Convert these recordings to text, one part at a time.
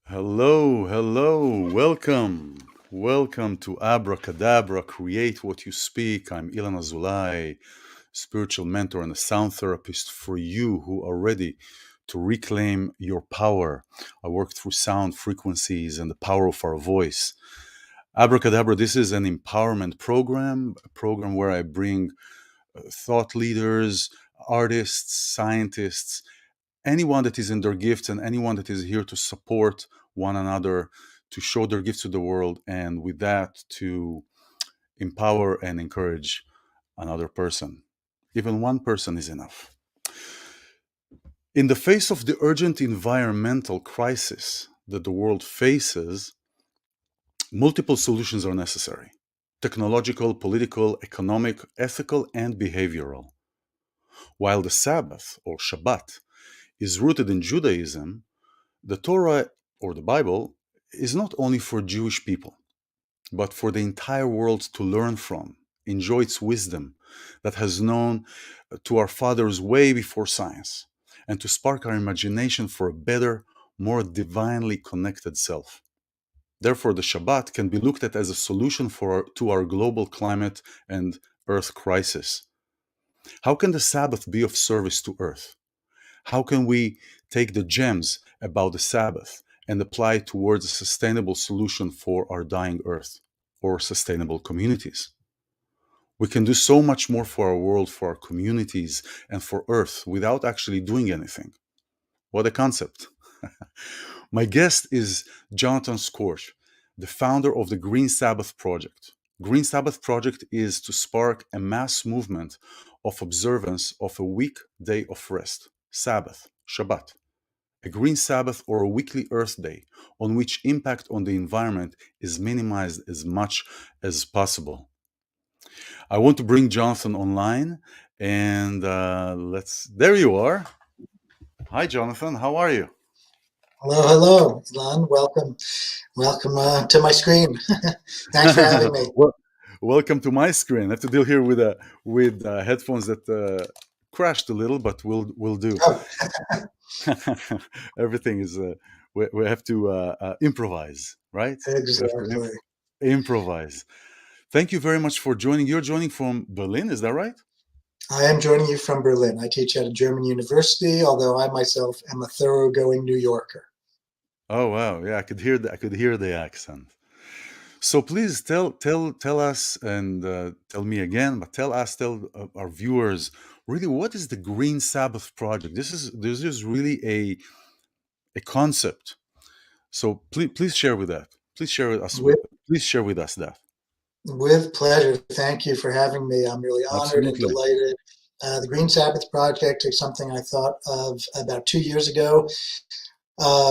Hello, welcome to Abracadabra, Create What You Speak. I'm iLan Azoulai, spiritual mentor and a sound therapist for you who are ready to reclaim your power. I work through sound frequencies and the power of our voice. Abracadabra, this is an empowerment program, a program where I bring thought leaders, artists, scientists, anyone that is in their gifts and anyone that is here to support one another, to show their gifts to the world, and with that to empower and encourage another person. Even one person is enough. In the face of the urgent environmental crisis that the world faces, multiple solutions are necessary: technological, political, economic, ethical, and behavioral. While the Sabbath or Shabbat is rooted in Judaism, the Torah or the Bible is not only for Jewish people, but for the entire world to learn from, enjoy its wisdom that has known to our fathers way before science, and to spark our imagination for a better, more divinely connected self. Therefore, the Shabbat can be looked at as a solution to our global climate and earth crisis. How can the Sabbath be of service to earth? How can we take the gems about the Sabbath and apply it towards a sustainable solution for our dying earth or sustainable communities? We can do so much more for our world, for our communities, and for earth without actually doing anything. What a concept. My guest is Jonathan Schorsch, the founder of the Green Sabbath Project. Green Sabbath Project is to spark a mass movement of observance of a weekday of rest, Sabbath, Shabbat, a green Sabbath or a weekly Earth Day on which impact on the environment is minimized as much as possible. I want to bring Jonathan online and there you are. Hi, Jonathan. How are you? Hello, iLan. Welcome to my screen. Thanks for having me. Well, welcome to my screen. I have to deal here with headphones that crashed a little, but we'll do. Oh, Everything is we have to improvise, right? We have to exactly. improvise. Thank you very much for joining. You're joining from Berlin, is that right? I am joining you from Berlin. I teach at a German university, although I myself am a thoroughgoing New Yorker. Oh wow, yeah, I could hear the accent. So please tell us and tell me again, but tell our viewers really what is the Green Sabbath project. This is really a concept. So please share with that. With, Please share with us that. with pleasure. Thank you for having me. I'm really honored and Absolutely. delighted. The Green Sabbath Project is something I thought of about 2 years ago.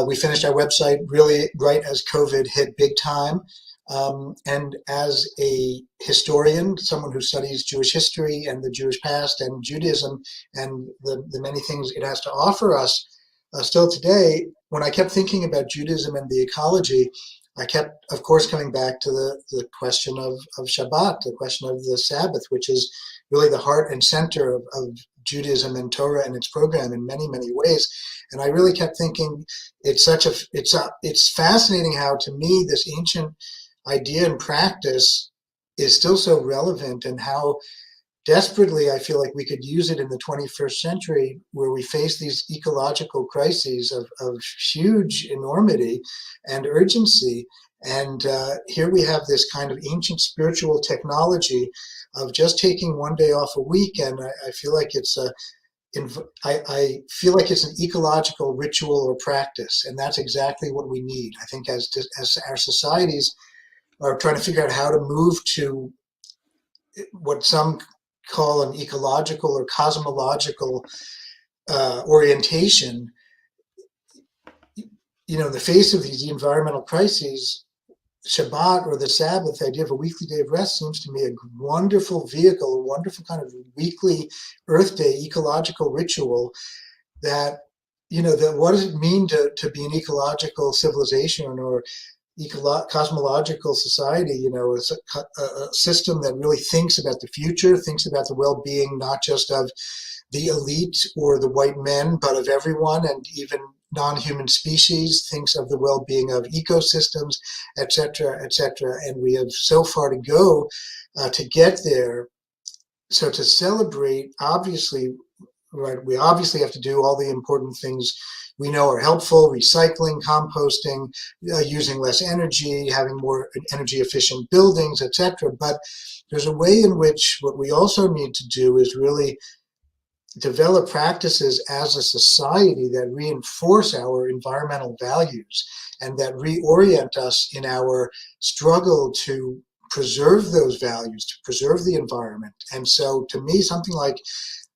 We finished our website really right as COVID hit big time. And as a historian, someone who studies Jewish history and the Jewish past and Judaism and the many things it has to offer us, still today, when I kept thinking about Judaism and the ecology, I kept, of course, coming back to the question of Shabbat, the question of the Sabbath, which is really the heart and center of Judaism and Torah and its program in many, many ways. And I really kept thinking, it's fascinating how, to me, this ancient idea and practice is still so relevant, and how desperately I feel like we could use it in the 21st century, where we face these ecological crises of huge enormity and urgency. And here we have this kind of ancient spiritual technology of just taking one day off a week, and I feel like I feel like it's an ecological ritual or practice, and that's exactly what we need. I think as our societies are trying to figure out how to move to what some call an ecological or cosmological orientation, in the face of these environmental crises, Shabbat or the Sabbath, the idea of a weekly day of rest, seems to me a wonderful vehicle, a wonderful kind of weekly Earth Day ecological ritual that, that what does it mean to be an ecological civilization or cosmological society, a system that really thinks about the future, thinks about the well-being not just of the elite or the white men, but of everyone, and even non-human species, thinks of the well-being of ecosystems, etc., etc. And we have so far to go to get there. So to celebrate, obviously, right, we obviously have to do all the important things we know are helpful: recycling, composting, using less energy, having more energy efficient buildings, etc. But there's a way in which what we also need to do is really develop practices as a society that reinforce our environmental values and that reorient us in our struggle to preserve those values, to preserve the environment. And so to me, something like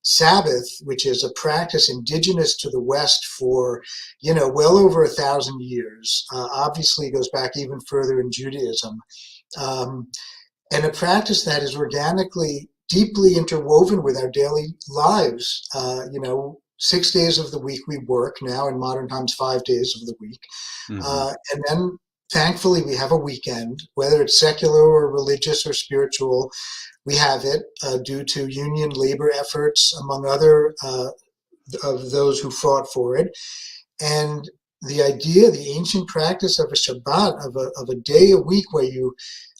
Sabbath, which is a practice indigenous to the West for, well over 1,000 years, obviously goes back even further in Judaism, and a practice that is organically deeply interwoven with our daily lives. 6 days of the week we work now, in modern times 5 days of the week, and then thankfully we have a weekend, whether it's secular or religious or spiritual. We have it due to union labor efforts, among other of those who fought for it. And the idea, the ancient practice of a Shabbat, of a day a week where you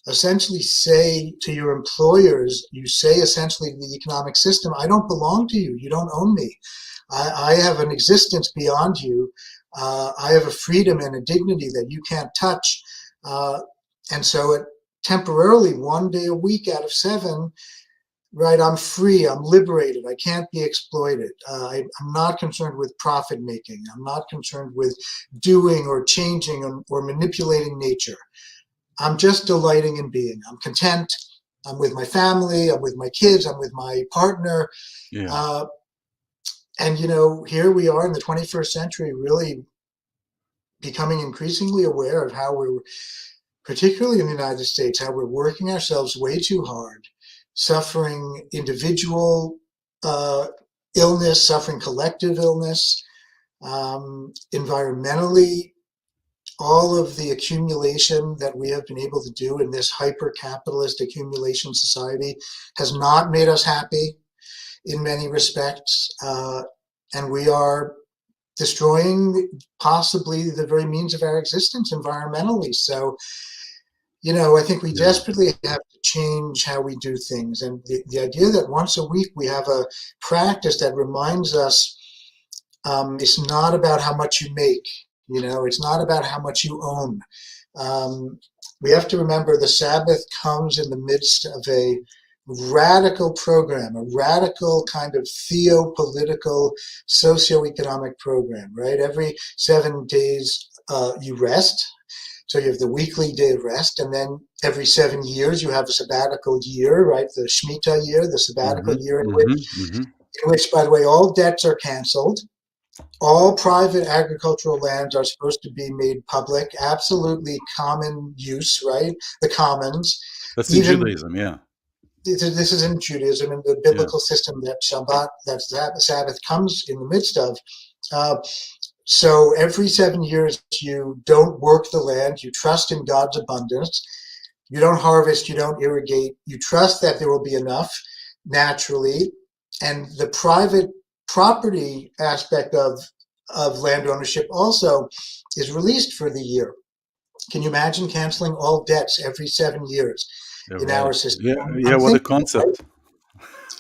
essentially say to your employers, you say essentially to the economic system, I don't belong to you, you don't own me. I have an existence beyond you. I have a freedom and a dignity that you can't touch. And so it temporarily, 1 day a week out of 7, right, I'm free, I'm liberated, I can't be exploited. I'm not concerned with profit making. I'm not concerned with doing or changing or manipulating nature. I'm just delighting in being. I'm content. I'm with my family. I'm with my kids. I'm with my partner. Yeah. And, here we are in the 21st century, really becoming increasingly aware of how we're, particularly in the United States, how we're working ourselves way too hard, suffering individual illness, suffering collective illness, environmentally. All of the accumulation that we have been able to do in this hyper-capitalist accumulation society has not made us happy in many respects. And we are destroying possibly the very means of our existence environmentally. So, I think we desperately have to change how we do things. And the idea that once a week we have a practice that reminds us it's not about how much you make. It's not about how much you own. We have to remember the Sabbath comes in the midst of a radical program, a radical kind of theo-political, socio-economic program, right? Every 7 days you rest. So you have the weekly day of rest, and then every 7 years you have a sabbatical year, right? The Shemitah year, the sabbatical year, in which, by the way, all debts are canceled. All private agricultural lands are supposed to be made public, absolutely common use, right? The commons. That's in Judaism, yeah. This is in Judaism, and the biblical system that Shabbat, that Sabbath, comes in the midst of. So every 7 years, you don't work the land. You trust in God's abundance. You don't harvest. You don't irrigate. You trust that there will be enough naturally. And the private property aspect of land ownership also is released for the year. Can you imagine canceling all debts every 7 years in our system? Yeah, what a concept.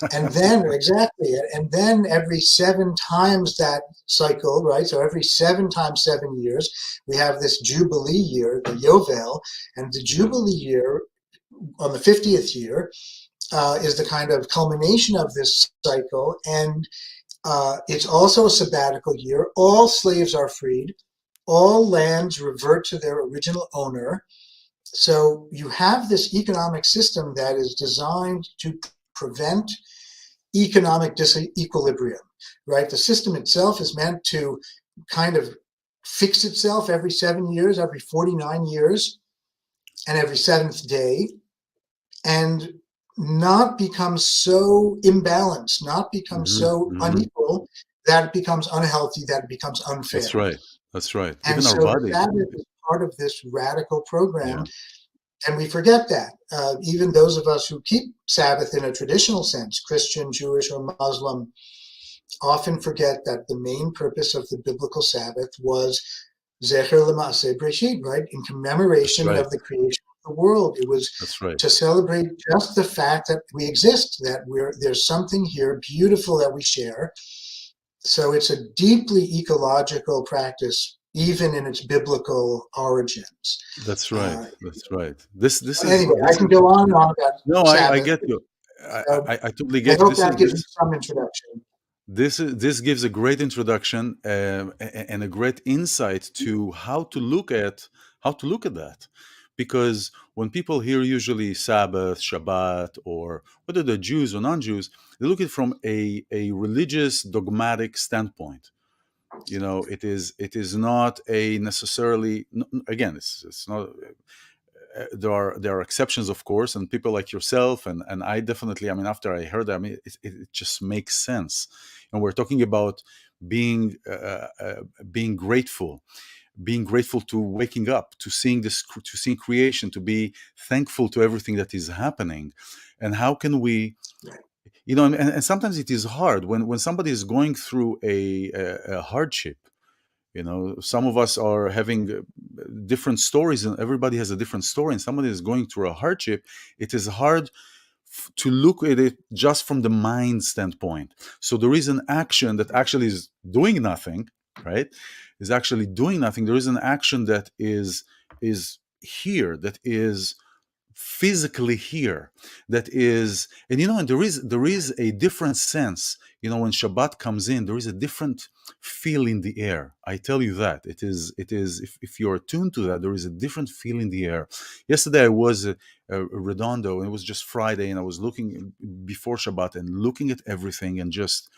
Right? And then, exactly, and then every 7 times that cycle, right? So every 7 times 7 years, we have this Jubilee year, the Yovel, and the Jubilee year on the 50th year is the kind of culmination of this cycle. And it's also a sabbatical year. All slaves are freed. All lands revert to their original owner. So you have this economic system that is designed to prevent economic disequilibrium, right? The system itself is meant to kind of fix itself every 7 years, every 49 years, and every 7th day, and not become so imbalanced, not become so unequal that it becomes unhealthy, that it becomes unfair. That's right. That's right. And Even so our body. Sabbath is part of this radical program, and we forget that. Even those of us who keep Sabbath in a traditional sense, Christian, Jewish, or Muslim, often forget that the main purpose of the biblical Sabbath was Zecher L'Maaseh Breshit, right? In That's commemoration right. of the creation of the world. It was That's right. to celebrate just the fact that we exist, that there's something here beautiful that we share. So it's a deeply ecological practice, even in its biblical origins. That's right. Uh, That's right. This is anyway, I this can is go on and on about no, I Sabbath. get you. So I totally I get you. hope that gives you some introduction. This gives a great introduction and a great insight to how to look at that, because when people hear usually Sabbath, Shabbat, or whether they're Jews or non-Jews, they look at it from a religious dogmatic standpoint. It is not a necessarily, again, it's not. There are exceptions, of course, and people like yourself and I definitely. I mean, after I heard that, I mean, it just makes sense. And we're talking about being being grateful to waking up, to seeing creation, to be thankful to everything that is happening. And how can we, and sometimes it is hard when somebody is going through a hardship. Some of us are having different stories, and everybody has a different story, and somebody is going through a hardship. It is hard to look at it just from the mind standpoint. So there is an action that actually is doing nothing, right? Is actually doing nothing. There is an action that is here, that is physically here, that is. And there is a different sense. When Shabbat comes in, there is a different feel in the air. I tell you that it is if you're attuned to that, there is a different feel in the air. Yesterday I was Redondo, and it was just Friday, and I was looking before Shabbat and looking at everything, and just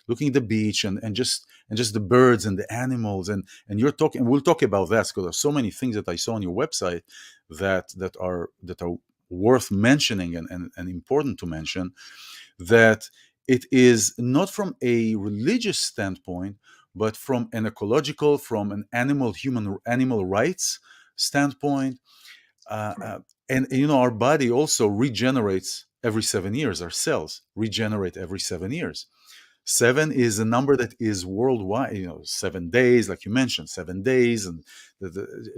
looking at the beach, and just the birds and the animals, and you're talking, and we'll talk about that, because there's so many things that I saw on your website that are worth mentioning, and important to mention. That it is not from a religious standpoint, but from an ecological, from an animal rights standpoint. uh, Right. uh, and our body also regenerates every 7 years. Our cells regenerate every 7 years. Seven is a number that is worldwide. 7 days, like you mentioned, 7 days, and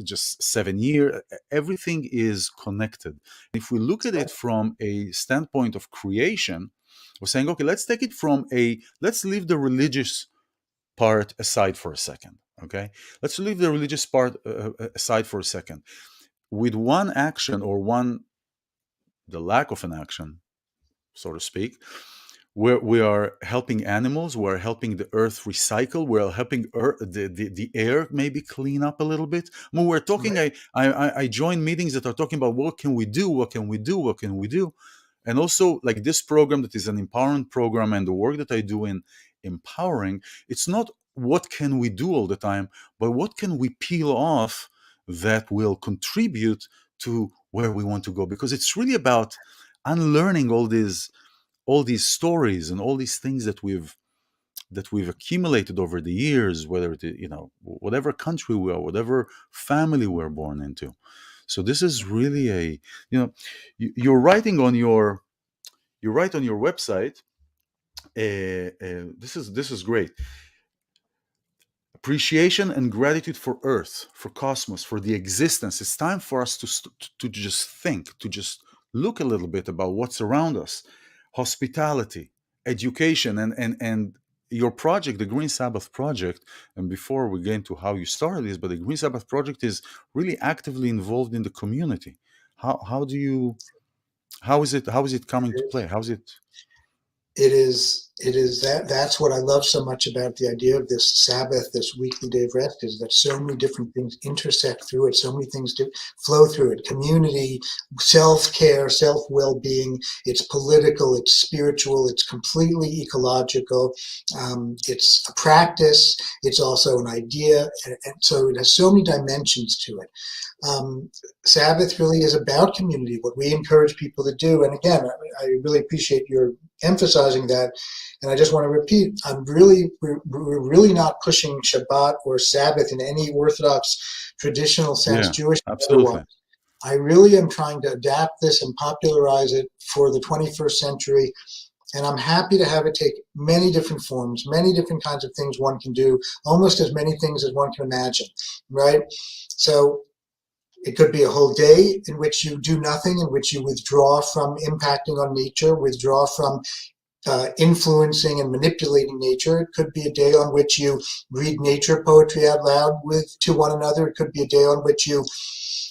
just 7 year. Everything is connected. If we look at Right. it from a standpoint of creation, we're saying, okay, let's leave the religious part aside for a second. Okay, let's leave the religious part aside for a second. With one action, or the lack of an action, so to speak, we are helping animals, we're helping the earth recycle, we're helping the air maybe clean up a little bit. I mean, we're talking, Right. I join meetings that are talking about what can we do, and also, like this program that is an empowerment program, and the work that I do in empowering, it's not what can we do all the time, but what can we peel off that will contribute to where we want to go, because it's really about unlearning all these stories and all these things that we've accumulated over the years, whether it whatever country we are, whatever family we're born into. So this is really you're writing on your you write on your website. This is great. Appreciation and gratitude for Earth, for cosmos, for the existence. It's time for us to just think, to just look a little bit about what's around us. Hospitality, education, and your project, the Green Sabbath project. And before we get into how you started this, but the Green Sabbath project is really actively involved in the community. How is it coming to play? How's it? It is that's what I love so much about the idea of this Sabbath, this weekly day of rest, is that so many different things intersect through it, so many things flow through it: community, self-care, self-well-being. It's political, it's spiritual, it's completely ecological. It's a practice, it's also an idea, and so it has so many dimensions to it. um, Sabbath really is about community, what we encourage people to do. And again, I really appreciate your emphasizing that. And I just want to repeat, we're really not pushing Shabbat or Sabbath in any Orthodox traditional sense, Yeah, Jewish or otherwise. absolutely. I really am trying to adapt this and popularize it for the 21st century, And I'm happy to have it take many different forms, many different kinds of things one can do, almost as many things as one can imagine, right? So it could be a whole day in which you do nothing, in which you withdraw from impacting on nature, withdraw from influencing and manipulating nature. It could be a day on which you read nature poetry out loud to one another. It could be a day on which you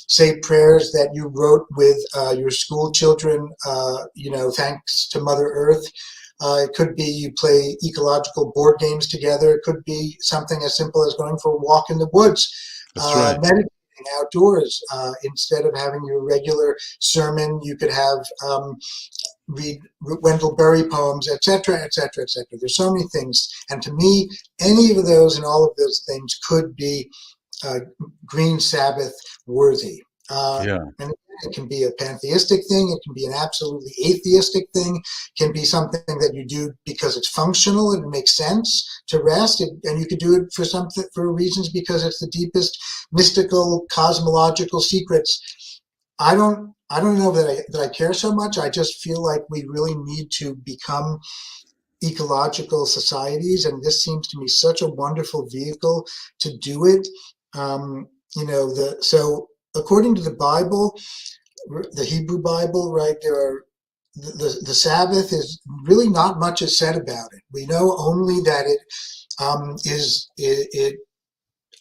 say prayers that you wrote with your school children, thanks to Mother Earth. It could be you play ecological board games together. It could be something as simple as going for a walk in the woods, That's right. meditating outdoors. Instead of having your regular sermon, you could have read Wendell Berry poems, etc., etc., etc. There's so many things, and to me, any of those and all of those things could be Green Sabbath worthy. Yeah. And it can be a pantheistic thing. It can be an absolutely atheistic thing. It can be something that you do because it's functional and it makes sense to rest. And you could do it for reasons because it's the deepest mystical, cosmological secrets. I don't know that I care so much. I just feel like we really need to become ecological societies, and this seems to me such a wonderful vehicle to do it. So according to the Bible, the Hebrew Bible, right, there are the Sabbath is really not much is said about it. We know only that it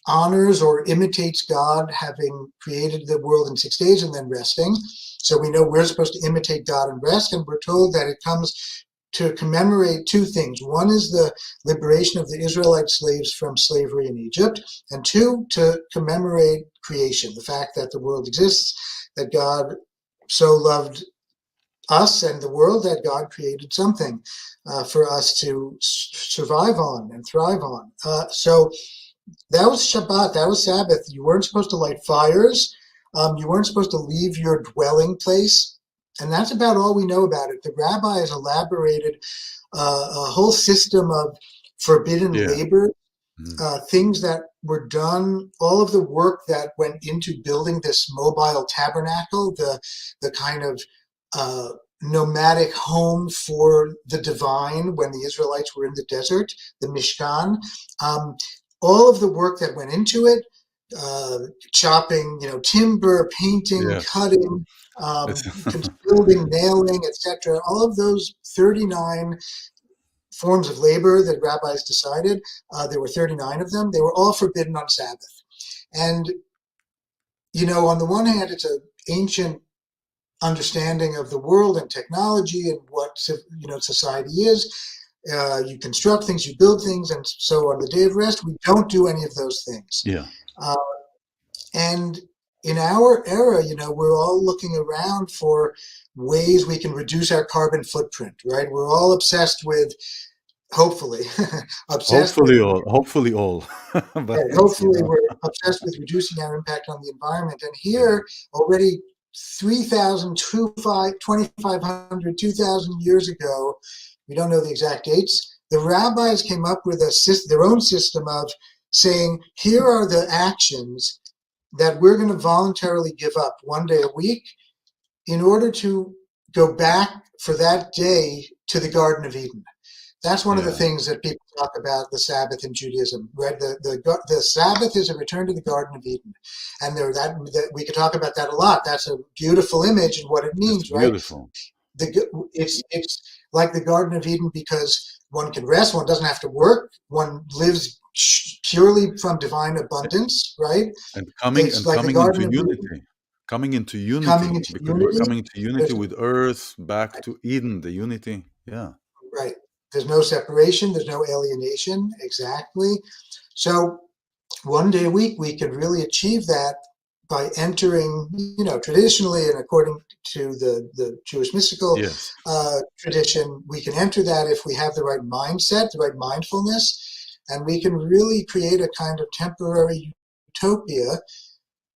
honors or imitates God, having created the world in 6 days and then resting. So we know we're supposed to imitate God and rest, and we're told that it comes to commemorate two things. One is the liberation of the Israelite slaves from slavery in Egypt, and two, to commemorate creation, the fact that the world exists, that God so loved us and the world that God created something for us to survive on and thrive on. So that was Shabbat, that was Sabbath. You weren't supposed to light fires. You weren't supposed to leave your dwelling place. And that's about all we know about it. The rabbis elaborated a whole system of forbidden Yeah. labor, Mhm. things that were done, all of the work that went into building this mobile tabernacle, the kind of nomadic home for the divine when the Israelites were in the desert, the Mishkan. All of the work that went into it, chopping, timber, painting, Yes. cutting, It's building, nailing, etc. All of those 39 forms of labor that rabbis decided, there were 39 of them, they were all forbidden on Sabbath. And, on the one hand, it's an ancient understanding of the world and technology and what, society is. You construct things, you build things, and so on the day of rest, we don't do any of those things. yeah. Uh, and in our era, we're all looking around for ways we can reduce our carbon footprint, right? We're all obsessed with, hopefully, obsessed with, Hopefully all. But right, it's, hopefully we're obsessed with reducing our impact on the environment. And yeah. here, already 3,000, 2,500, 2,000 years ago, we don't know the exact dates, the rabbis came up with their own system of saying, here are the actions that we're going to voluntarily give up one day a week in order to go back for that day to the Garden of Eden. That's one of the Yeah. things that people talk about the Sabbath in Judaism, right? The Sabbath is a return to the Garden of Eden, and that we could talk about that a lot. That's a beautiful image and what it It's means, right? beautiful. It's like the Garden of Eden because one can rest, one doesn't have to work, one lives purely from divine abundance, right? And It's like the coming into Garden of Eden unity. Coming into coming unity into because we're unity. coming into unity There's with earth, back to Eden, the unity. Yeah. right. There's no separation. There's no alienation. Exactly. So one day a week we could really achieve that by entering, traditionally and according to the Jewish mystical Yes. tradition, we can enter that if we have the right mindset, the right mindfulness, and we can really create a kind of temporary utopia.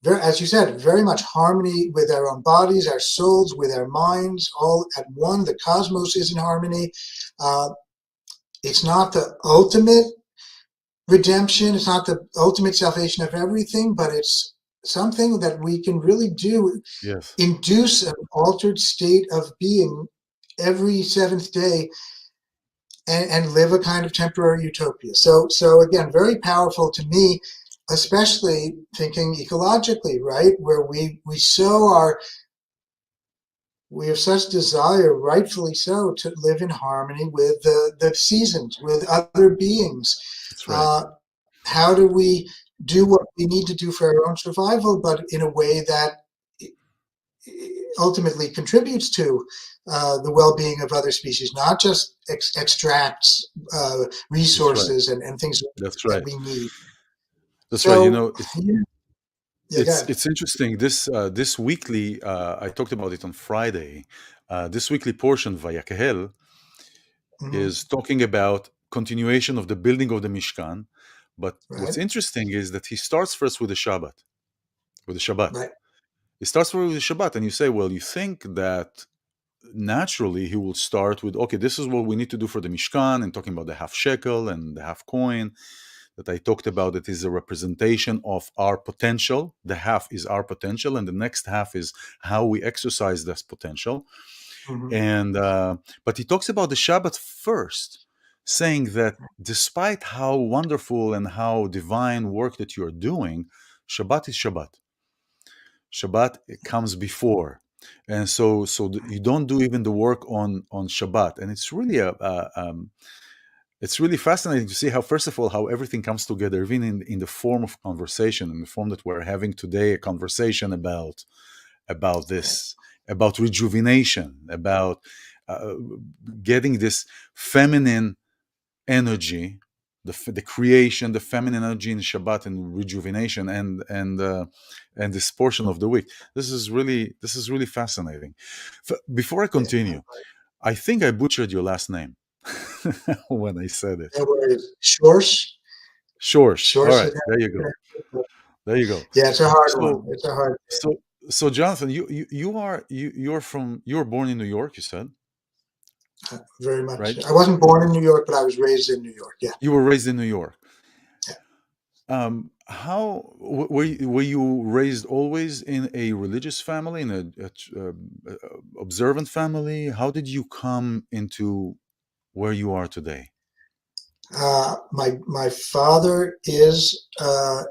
As you said, very much harmony with our own bodies, our souls, with our minds, all at one. The cosmos is in harmony. Uh, it's not the ultimate redemption. It's not the ultimate salvation of everything, but it's something that we can really do, Yes. induce an altered state of being every seventh day. and live a kind of temporary utopia. So again, very powerful to me, especially thinking ecologically, right? Where we have such desire, rightfully so, to live in harmony with the seasons, with other beings. That's right. Uh, how do we do what we need to do for our own survival, but in a way that ultimately contributes to the well-being of other species, not just extracts That's right. resources and things That's that right. we need. That's right. So, yeah, go It's ahead. it's interesting. This weekly, I talked about it on Friday. This weekly portion, Vayakahel, Hmm. is talking about continuation of the building of the Mishkan. But what's Right, interesting is that he starts first with the Shabbat. With the Shabbat, right. he starts first with the Shabbat, and you say, well, you think that naturally he will start with, okay, this is what we need to do for the Mishkan, and talking about the half shekel and the half coin that I talked about. It is a representation of our potential. The half is our potential, and the next half is how we exercise this potential. Hmm. And but he talks about the Shabbat first, saying that despite how wonderful and how divine work that you are doing, Shabbat is Shabbat. Shabbat comes before, and you don't do even the work on Shabbat, and it's really it's really fascinating to see how, first of all, how everything comes together, even in the form of conversation, in the form that we're having today, a conversation about Right. this, about rejuvenation, about uh, getting this feminine energy, the creation, the feminine energy in Shabbat and rejuvenation, and this portion of the week. This is really fascinating. Before I Yeah, continue, I think I butchered your last name when I said it. no worries. Schorsch. Schorsch. All Schorsch right, is there you go. There you go. yeah, it's a hard one. So It's a hard so so Jonathan, you were born in New York, you said, very much. right? I wasn't born in New York, but I was raised in New York. Yeah. You were raised in New York. Yeah. How were you raised always in a religious family, in a observant family? How did you come into where you are today? My father is a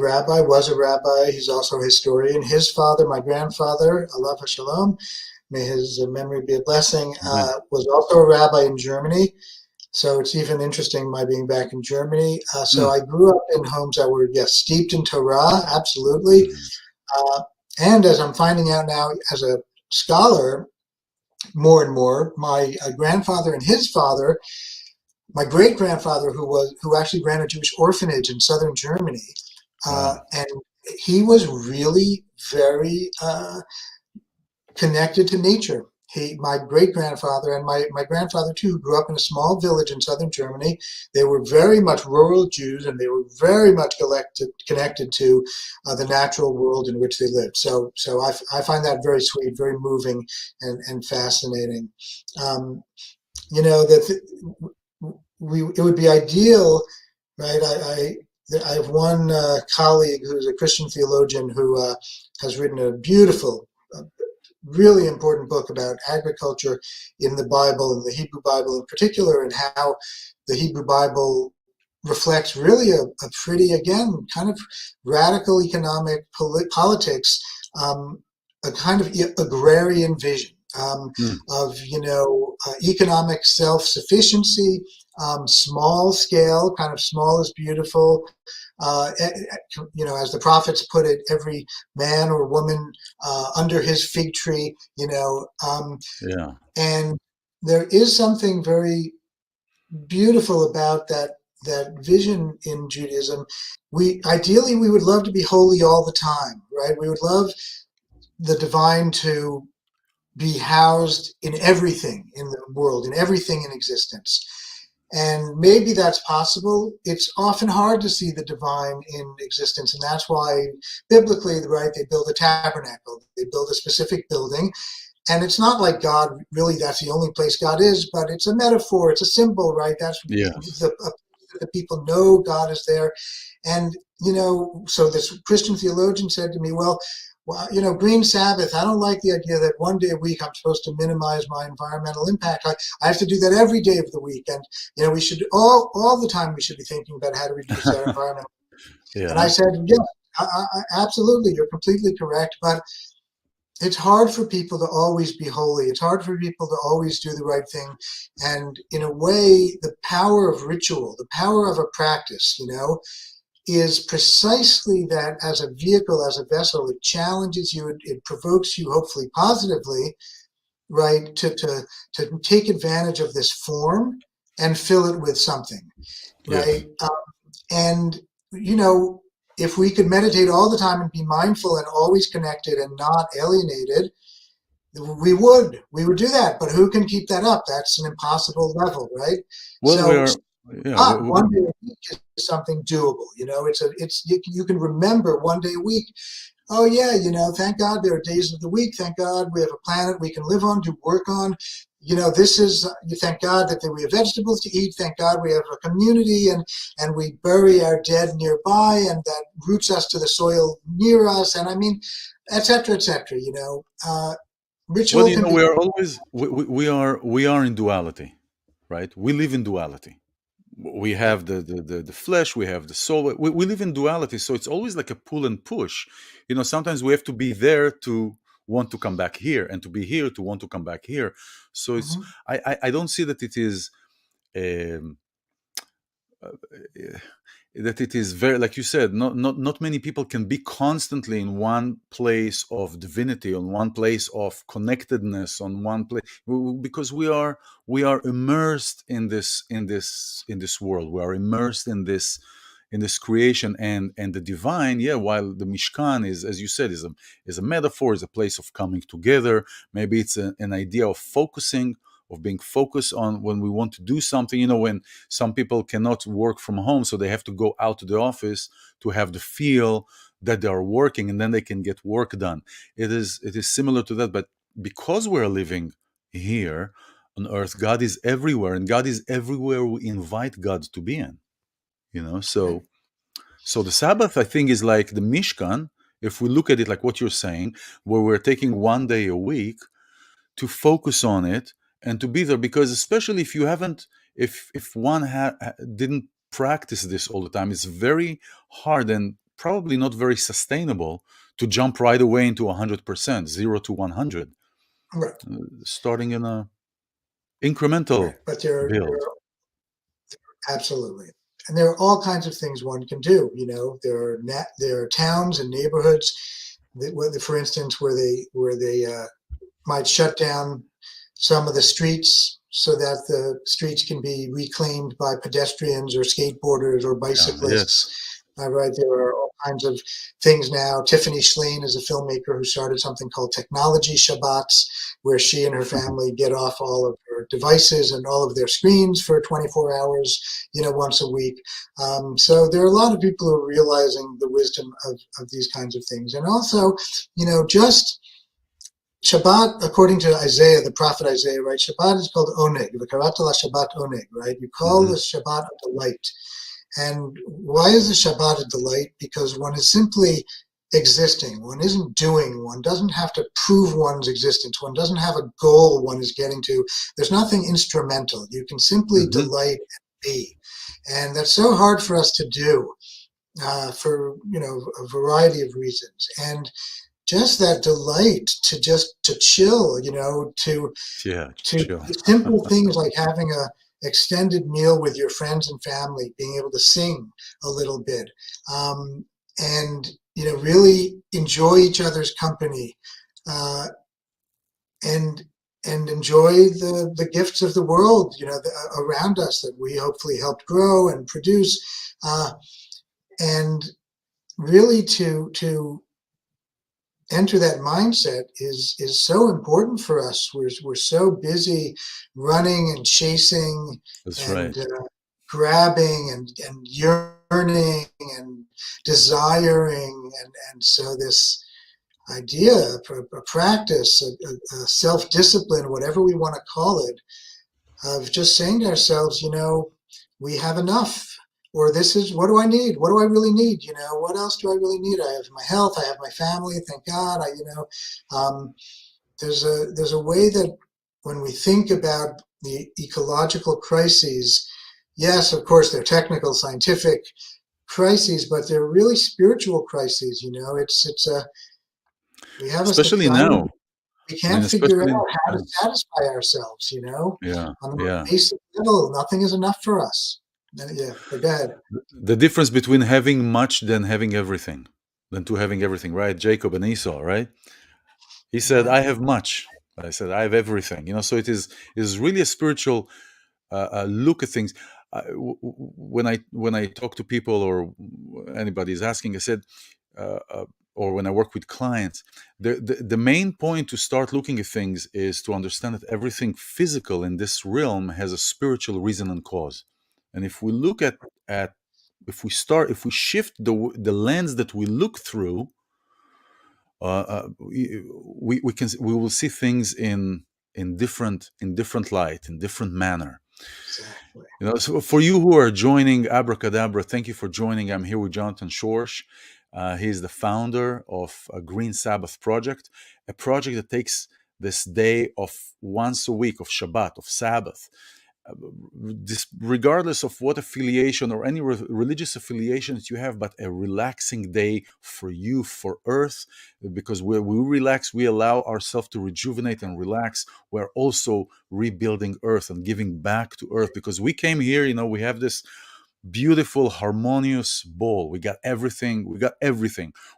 rabbi, was a rabbi. He's also a historian. His father, my grandfather, alav hashalom, may his memory be a blessing, Amen. was also a rabbi in Germany. So it's even interesting my being back in Germany. So Mm. I grew up in homes that were, yes, steeped in Torah, absolutely. Mhm. Uh, and as I'm finding out now as a scholar, more and more, my grandfather and his father, my great grandfather, who actually ran a Jewish orphanage in southern Germany, Wow. and he was really very connected to nature. My great grandfather and my grandfather too, who grew up in a small village in southern Germany, they were very much rural Jews, and they were very much connected to the natural world in which they lived. So I find that very sweet, very moving, and fascinating. Um, that it would be ideal, right? I have one colleague who's a Christian theologian who has written a beautiful, really important book about agriculture in the Bible, in the Hebrew Bible in particular, and how the Hebrew Bible reflects really a pretty, again, kind of radical economic politics, a kind of agrarian vision Mm. of, economic self-sufficiency, small scale, kind of small is beautiful. As the prophets put it, every man or woman under his fig tree, Yeah. and there is something very beautiful about that vision in Judaism. We would love to be holy all the time, right? We would love the divine to be housed in everything in the world, in everything in existence. And maybe that's possible. It's often hard to see the divine in existence. And that's why biblically, right, they build a tabernacle, they build a specific building. And it's not like God, really, that's the only place God is, but it's a metaphor, it's a symbol, right? That's Yes. the people know God is there. And, so this Christian theologian said to me, well, well, Green Sabbath, I don't like the idea that one day a week I'm supposed to minimize my environmental impact. I have to do that every day of the week. And, we should all the time we should be thinking about how to reduce our environmental. And I Yeah. said, yes, absolutely, you're completely correct. But it's hard for people to always be holy. It's hard for people to always do the right thing. And in a way, the power of ritual, the power of a practice, is precisely that. As a vehicle, as a vessel, it challenges you, it provokes you, hopefully positively, right, to take advantage of this form and fill it with something, Yes. right? And, if we could meditate all the time and be mindful and always connected and not alienated, we would do that. But who can keep that up? That's an impossible level, right? Well, we So are. Yeah. one day a week is something doable. You can remember one day a week. Oh yeah, thank God there are days of the week. Thank God we have a planet we can live on, do work on. This is, you thank God that we have vegetables to eat. Thank God we have a community, and we bury our dead nearby, and that roots us to the soil near us. And I mean, et cetera, et cetera. Well, Ritual can be. we are always we are in duality, right? We live in duality. We have the flesh, we have the soul. We live in duality, so it's always like a pull and push. Sometimes we have to be there to want to come back here, and to be here to want to come back here. So it's Mhm. I don't see that it is. Um, that it is very, like you said, not many people can be constantly in one place of divinity, on one place of connectedness, on one place, because we are immersed in this world. We are immersed in this creation, and the divine. Yeah, while the Mishkan is, as you said, is a metaphor, is a place of coming together. Maybe it's an idea of focusing, of being focused on when we want to do something. When some people cannot work from home, so they have to go out to the office to have the feel that they are working, and then they can get work done. It is similar to that, but because we're living here on earth, God is everywhere, and God is everywhere we invite God to be in. Right. So the Sabbath, I think, is like the Mishkan, if we look at it like what you're saying, where we're taking one day a week to focus on it and to be there. Because especially if you haven't, if one didn't practice this all the time, it's very hard and probably not very sustainable to jump right away into 100%, 0 to 100, Right. starting in a Right. incremental But there build. are absolutely. And there are all kinds of things one can do. There are towns and neighborhoods that, for instance, where they might shut down some of the streets so that the streets can be reclaimed by pedestrians or skateboarders or Yeah, yes. bicyclists. Right, there are all kinds of things now. Tiffany Schlein is a filmmaker who started something called Technology Shabbats, where she and her family get off all of their devices and all of their screens for 24 hours, once a week. So there are a lot of people who are realizing the wisdom of these kinds of things. And also, just Shabbat, according to Isaiah, the prophet Isaiah, right? Shabbat is called oneg. V'karata la Shabbat oneg, right? You call the Hmm. Shabbat a delight. And why is the Shabbat a delight? Because one is simply existing. One isn't doing. One doesn't have to prove one's existence. One doesn't have a goal one is getting to. There's nothing instrumental. You can simply Hmm. delight and be. And that's so hard for us to do for, a variety of reasons. And just that delight to chill, Yeah, to sure. simple things like having a extended meal with your friends and family, being able to sing a little bit, and really enjoy each other's company, uh, and enjoy the gifts of the world, around us that we hopefully helped grow and produce, and really to enter that mindset is so important for us. We're so busy running and chasing That's and right. grabbing and yearning and desiring, and so this idea, a practice, a self-discipline, whatever we want to call it, of just saying to ourselves, we have enough. or this is what do I need? What do I really need? What else do I really need? I have my health, I have my family, thank God. Um, there's a way that when we think about the ecological crises, yes, of course, they're technical, scientific crises, but they're really spiritual crises. It's a we have a Especially society now. we I mean, can't figure especially out how to now. satisfy ourselves. Yeah, On the most yeah. basic level, nothing is enough for us. Yeah, but go ahead. The difference between having much than having everything, than to having everything, right? Jacob and Esau, right? He said, Yeah, "I have much." I said, "I have everything." So it is really a spiritual look at things. When I talk to people or anybody is asking, I said, uh, uh, or when I work with clients, the main point to start looking at things is to understand that everything physical in this realm has a spiritual reason and cause. And if we look at if we shift the lens that we look through, we will see things in different light, in different manner. exactly. So for you who are joining Abracadabra, thank you for joining. I'm here with Jonathan Schorsch. He's the founder of a Green Sabbath project, a project that takes this day of once a week of Shabbat, of Sabbath, regardless of what affiliation or any religious affiliations you have, but a relaxing day for you, for Earth, because when we relax, we allow ourselves to rejuvenate and relax. We're also rebuilding Earth and giving back to Earth because we came here, we have this beautiful harmonious bowl. We got everything.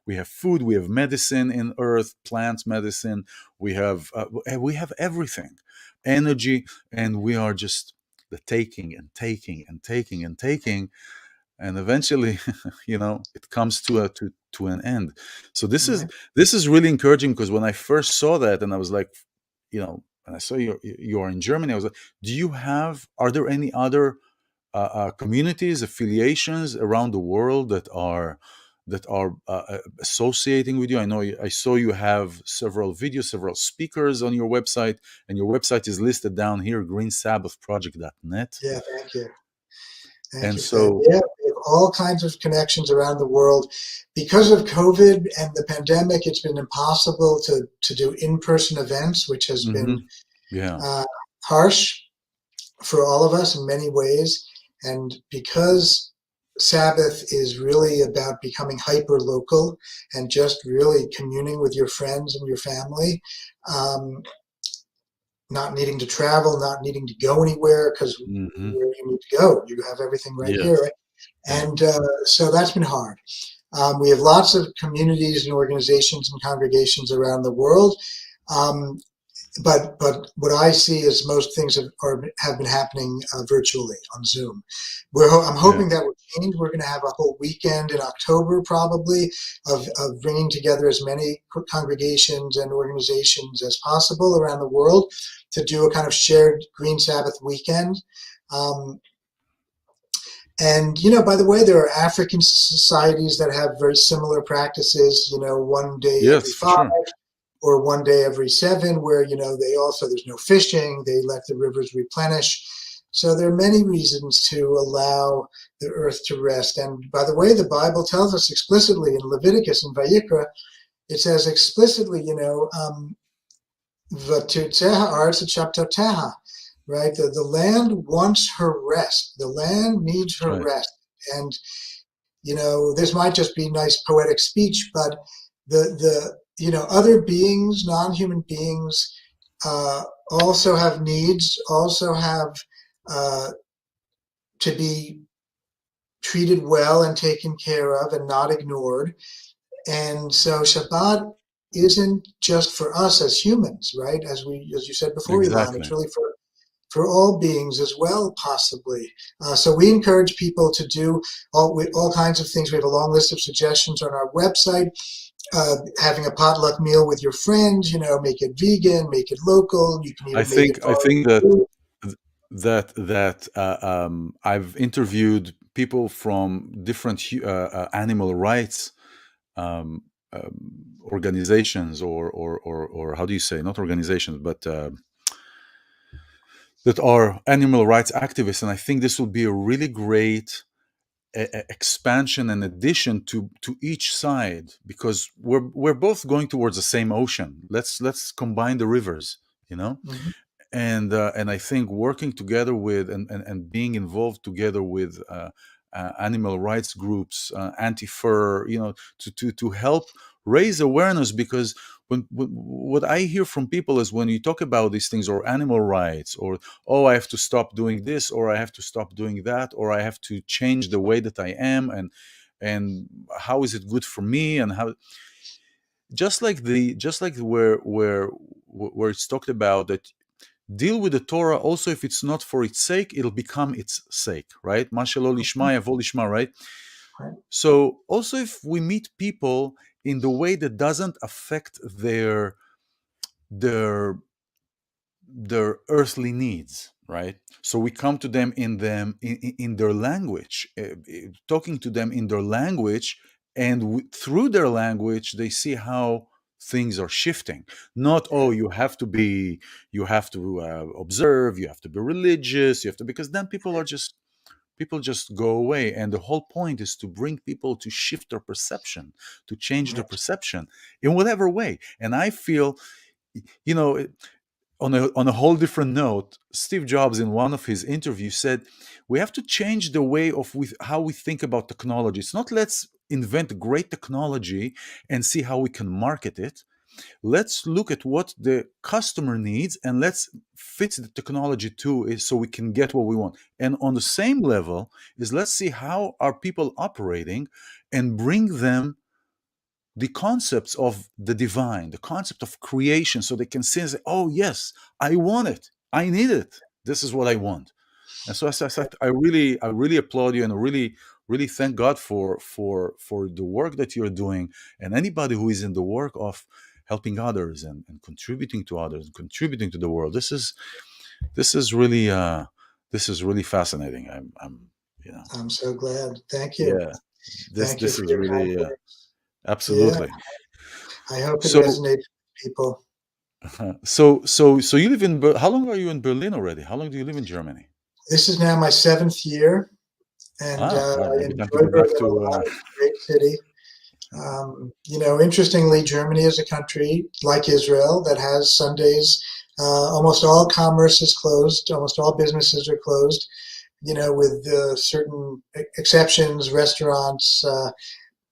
We have food, we have medicine in Earth, plants medicine, we have everything, energy, and we are just the taking and taking and taking and taking, and eventually it comes to an end. So this is Right. this is really encouraging, because when I first saw that, and I was like, and I saw you're in Germany, I was like, are there any other communities, affiliations around the world that are associating with you? I saw you have several videos, several speakers on your website, and your website is listed down here, greensabbathproject.net. Yeah, thank you. Thank And you for that. so, Yeah, we have all kinds of connections around the world. Because of COVID and the pandemic, it's been impossible to do in-person events, which has been mhm, yeah, uh, harsh for all of us in many ways. And because Sabbath is really about becoming hyper local and just really communing with your friends and your family, um, not needing to travel, not needing to go anywhere because hmm, where you need to go, you have everything right here. yes, Right? And so that's been hard. We have lots of communities and organizations and congregations around the world. Um, but what I see is most things have been happening virtually on Zoom. I'm yeah, hoping that will change. We're going to have a whole weekend in October probably of bringing together as many congregations and organizations as possible around the world to do a kind of shared Green Sabbath weekend. Um, and by the way, there are African societies that have very similar practices. One day every yes, for 5 sure. or one day every 7, where they also there's no fishing, they let the rivers replenish. So there are many reasons to allow the earth to rest. And by the way, the Bible tells us explicitly in Leviticus and Vayikra, it says explicitly, "V'tirtzeha haaretz et shabtoteha," right? The land wants her rest. The land needs That's her right. rest. And this might just be nice poetic speech, but the other beings, non-human beings, uh, also have needs, also have uh, to be treated well and taken care of and not ignored. And so Shabbat isn't just for us as humans, right? As you said before, ilan, it's Exactly. really for all beings as well, possibly. So we encourage people to do all kinds of things. We have a long list of suggestions on our website. Having a potluck meal with your friends, make it vegan, make it local. You can I even make it think I farm think that food. I've interviewed people from different animal rights um, organizations, or how do you say, not organizations, but that are animal rights activists, and I think this will be a really great expansion and addition to each side, because we're both going towards the same ocean. Let's combine the rivers, you know. Mhm. And I think working together with and being involved together with animal rights groups, anti-fur, you know, to help raise awareness. Because what I hear from people is, when you talk about these things, or animal rights, or, oh, I have to stop doing this, or I have to stop doing that, or I have to change the way that I am, and how is it good for me, and how, just like where it's talked about that, deal with the Torah also. If it's not for its sake, it'll become its sake, right? Mashalo lishma yavo lishma, right? Right. So also, if we meet people in the way that doesn't affect their their earthly needs, right? So we come to them in their language, talking to them in their language, and through their language they see how things are shifting. Not, oh, you have to observe, you have to be religious, you have to, because then people just go away. And the whole point is to bring people to shift their perception, to change their Right. perception in whatever way. And I feel, you know, on a whole different note, Steve Jobs in one of his interviews said, we have to change the way of how we think about technology. It's not, let's invent great technology and see how we can market it. Let's look at what the customer needs, and let's fit the technology to it so we can get what we want. And on the same level is, let's see how are people operating, and bring them the concepts of the divine, the concept of creation, so they can see and say, oh, yes, I want it. I need it. This is what I want. And so I really applaud you, and I really thank God for the work that you're doing, and anybody who is in the work of helping others, and contributing to others, and contributing to the world. This is really this is really fascinating. I'm you know, I'm so glad. Thank you. yeah, Thank you this for is your kind really words. Yeah, absolutely. I hope it So resonates with people. so you live in how long are you in Berlin already? How long do you live in Germany? This is now my 7th year, and Ah, right, I maybe time to enjoy go back Berlin a to lot. It's a great city. Interestingly, Germany is a country like Israel that has Sundays. Almost all commerce is closed. Almost all businesses are closed. With certain exceptions, restaurants.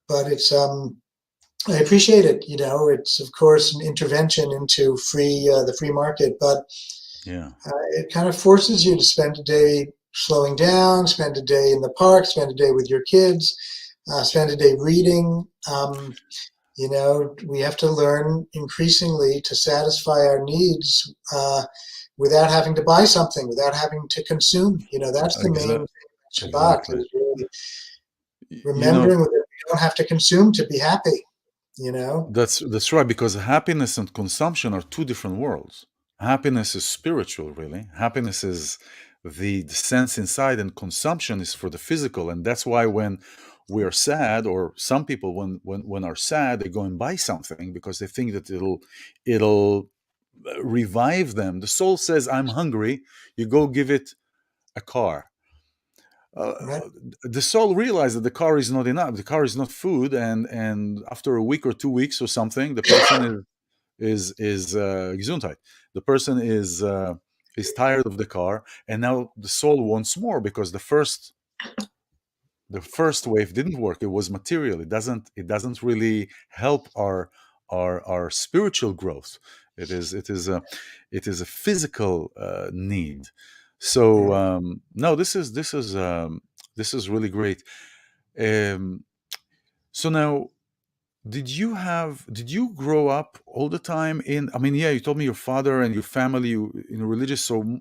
But I appreciate it. It's of course an intervention into the free market, but yeah, it kind of forces you to spend a day slowing down, spend a day in the park, spend a day with your kids, spend a day reading. We have to learn increasingly to satisfy our needs without having to buy something, without having to consume. That's the main exactly, thing about Shabbat exactly. is really You know, remembering that we don't have to consume to be happy. You know, that's right, because happiness and consumption are two different worlds. Happiness is spiritual, really. Happiness is the sense inside, and consumption is for the physical. And that's why when we are sad, or some people when are sad, they go and buy something because they think that it'll revive them. The soul says, I'm hungry. You go give it a car. uh, right? the soul realized that the car is not enough. The car is not food, and after a week or 2 weeks or something, the person is Gesundheit. The person is tired of the car, and now the soul wants more, because the first wave didn't work. It was material. It doesn't really help our spiritual growth. It is a physical need. So Right. no, this is really great. um, so now, did you grow up all the time in, I mean, yeah, you told me your father and your family in religious, so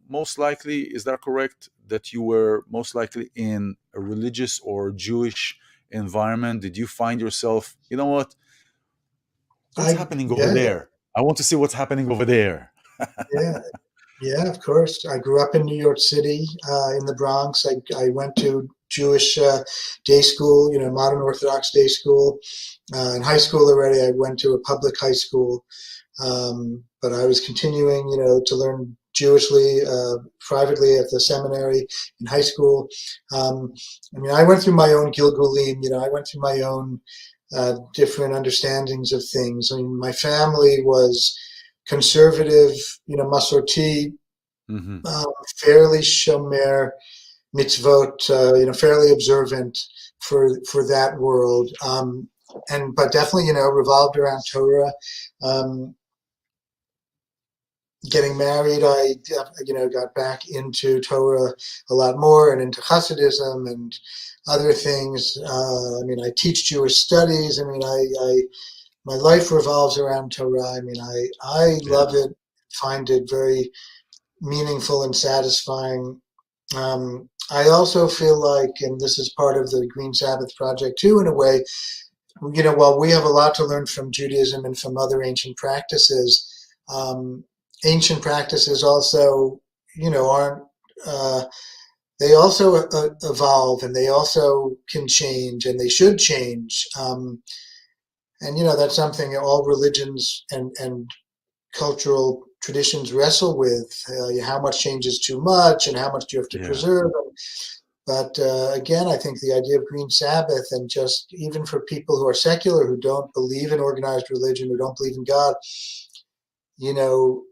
most likely, is that correct, that you were most likely in a religious or Jewish environment? Did you find yourself, you know what, what's happening over Yeah, there? I want to see what's happening over there. yeah, yeah, of course. I grew up in New York City, in the Bronx. I went to Jewish day school, modern Orthodox day school. In high school already, I went to a public high school. But I was continuing, to learn Jewishly, privately at the seminary in high school. I mean, I went through my own Gilgulim. I went through my own different understandings of things. I mean, my family was conservative, Masorti, Hmm. fairly shomer mitzvot, fairly observant for that world. But definitely, revolved around Torah. Um, Getting married, I got back into Torah a lot more and into Hasidism and other things. I mean, I teach Jewish studies. I mean, my life revolves around Torah. I mean, I love Yeah. it, find it very meaningful and satisfying. I also feel like, and this is part of the Green Sabbath project too, in a way, while we have a lot to learn from Judaism and from other um, ancient practices also, aren't, uh, they also evolve and they also can change and they should change. And, that's something all religions and cultural traditions wrestle with. How much change is too much and how much do you have to Yeah. preserve? But again, I think the idea of Green Sabbath, and just even for people who are secular, who don't believe in organized religion, who don't believe in God, you know,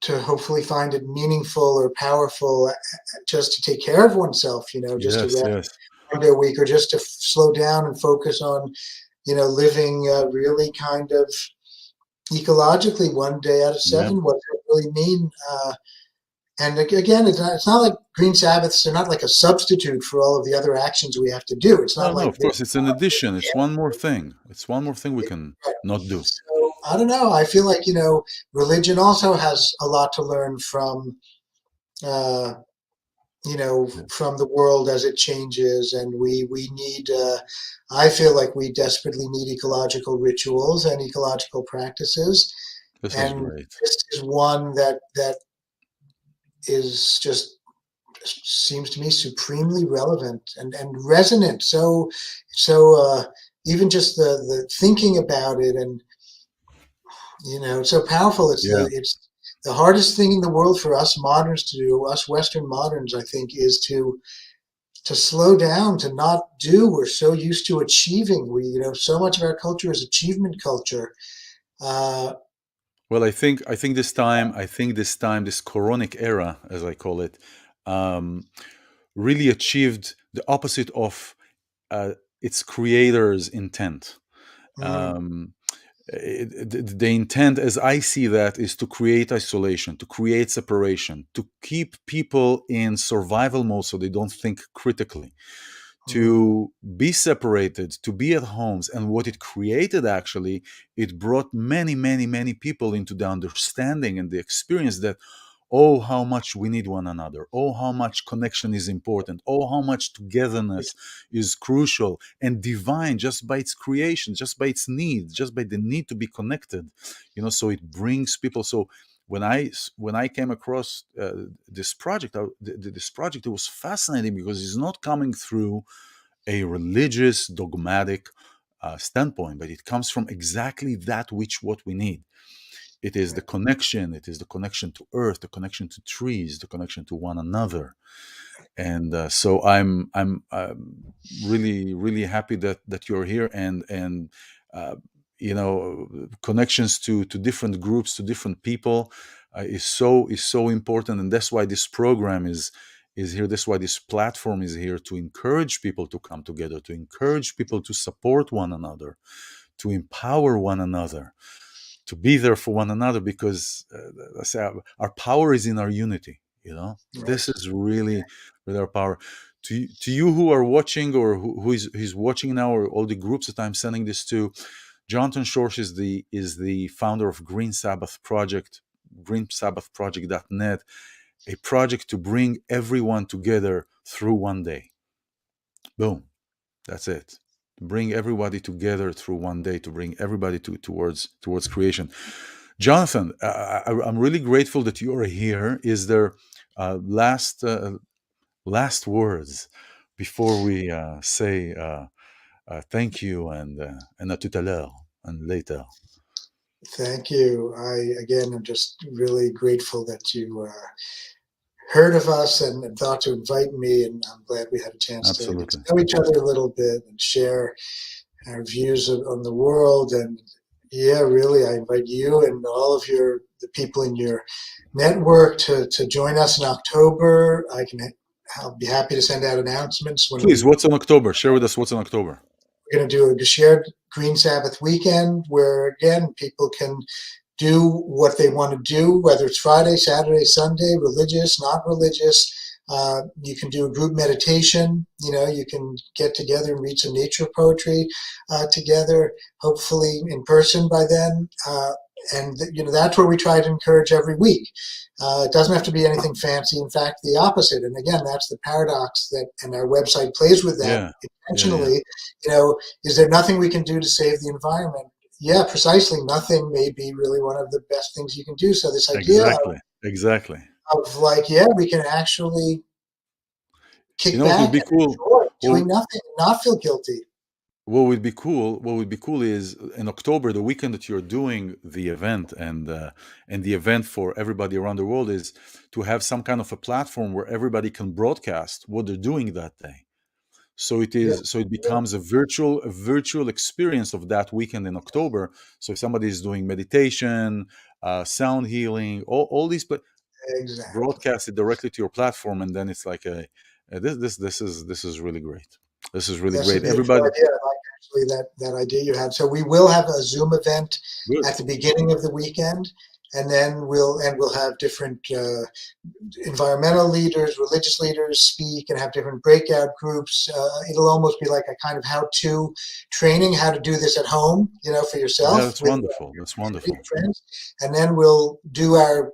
to hopefully find it meaningful or powerful, just to take care of oneself, just to Yes. rest Yes. one day a week, or just to slow down and focus on, living really kind of ecologically one day out of Yeah. seven. What does it really mean? And again, it's not like Green Sabbaths are not like a substitute for all of the other actions we have to do. It's No, not no, like of this. course, it's an addition. It's one more thing. It's one more thing we can Right. not do. So I don't know. I feel like, religion also has a lot to learn uh, Yeah. from the world as it changes. And we need, I feel like we desperately need ecological rituals and ecological practices. This is And great. this is one that is just seems to me supremely relevant and resonant. So even just the thinking about it, and it's so powerful. Yeah. It's the hardest thing in the world for us moderns to do, us Western moderns, I think, is to slow down, to not do. We're so used to achieving. So much of our culture is achievement culture. Uh, Well, I think this time, this Coronic era, as I call it, um, really achieved the opposite of uh, its creator's intent. mm, Um, the intent, as I see that, is to create isolation, to create separation, to keep people in survival mode so they don't think critically, mm, to be separated, to be at homes. And what it created, actually, it brought many, many, many people into the understanding and the experience that, oh, how much we need one another, oh, how much connection is important, oh, how much togetherness is crucial and divine, just by its creation, just by its need, just by the need to be connected. So it brings people. So when I came across this project, this project, it was fascinating because it's not coming through a religious, dogmatic standpoint, but it comes from exactly that which what we need. It is the connection. It is the connection to earth, the connection to trees, the connection to one another. And so I'm really really happy that you're here, and uh, connections to different groups, to different people, is so important. And that's why this program is here. That's why this platform is here, to encourage people to come together, to encourage people to support one another, to empower one another, to be there for one another, because I say our power is in our unity. This right. is really with our power. To you who are watching, or who's watching now, or all the groups that I'm sending this to, Jonathan Schorsch is the founder of Green Sabbath Project, greensabbathproject.net, a project to bring everyone together through one day. Boom. That's it. To bring everybody together through one day, to bring everybody towards creation. Jonathan, I'm really grateful that you are here. Is there last words before we say thank you, and à tout à l'heure, and later? Thank you. I again am just really grateful that you heard of us and thought to invite me, and I'm glad we had a chance to get to Absolutely. know each other a little bit and share our views on the world. And yeah, really, I invite you and all of the people in your network to join us in October. I'll be happy to send out announcements when Please, what's in October? Share with us what's in October. we're going to do a shared Green Sabbath weekend, where again people can do what they want to do, whether it's Friday, Saturday, Sunday, religious, not religious. You can do a group meditation. You can get together and read some nature poetry together, hopefully in person by then. And that's where we try to encourage every week. It doesn't have to be anything fancy. In fact, the opposite. And again, that's the paradox and our website plays with that Yeah. Yeah. Yeah. intentionally. Is there nothing we can do to save the environment? Yeah, precisely. Nothing may be really one of the best things you can do. So this idea Exactly. Exactly. of like, yeah, we can actually You kick know what would back be and cool? enjoy Well, doing nothing and not feel guilty. what would be cool is in October, the weekend that you're doing the event, and the event for everybody around the world is to have some kind of a platform where everybody can broadcast what they're doing that day. Yeah, So it yeah, becomes a virtual experience of that weekend in October. So if somebody is doing meditation, sound healing, all these, but exactly. broadcast it directly to your platform, and then it's like this is really great. This is really That's a great. beautiful Everybody, idea. I like actually that idea you had. So we will have a Zoom event good. at the beginning of the weekend, and then we'll have different environmental leaders, religious leaders speak and have different breakout groups. It'll almost be like a kind of how-to training, how to do this at home, for yourself That's with wonderful. That's community wonderful. friends. And then we'll do our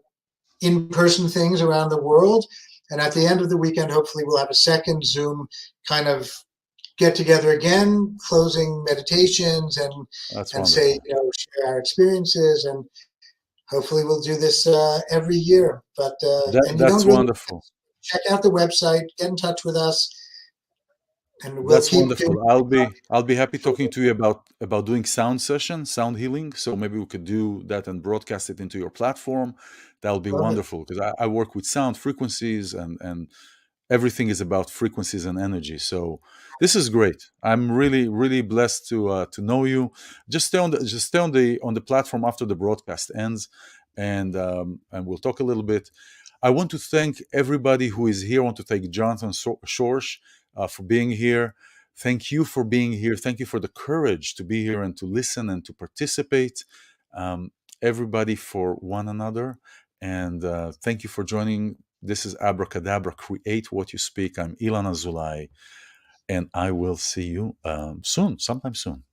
in-person things around the world. And at the end of the weekend, hopefully, we'll have a second Zoom kind of get together again, closing meditations That's and say, wonderful. share our experiences, and hopefully we'll do this every year. But and you don't That's really wonderful. check out the website, get in touch with us, and we'll That's keep doing. wonderful. I'll be happy talking to you about doing sound session, sound healing. So maybe we could do that and broadcast it into your platform. That'll be Love it. wonderful because I work with sound frequencies, and everything is about frequencies and energy. So this is great. I'm really really blessed to know you. Just stay on the platform after the broadcast ends, and we'll talk a little bit. I want to thank everybody who is here. I want to thank Jonathan Schorsch for being here. Thank you for being here. Thank you for the courage to be here and to listen and to participate. Um, Everybody for one another. And thank you for joining. This is Abracadabra, Create What You Speak. I'm iLan Azoulai, and I will see you soon, sometime soon.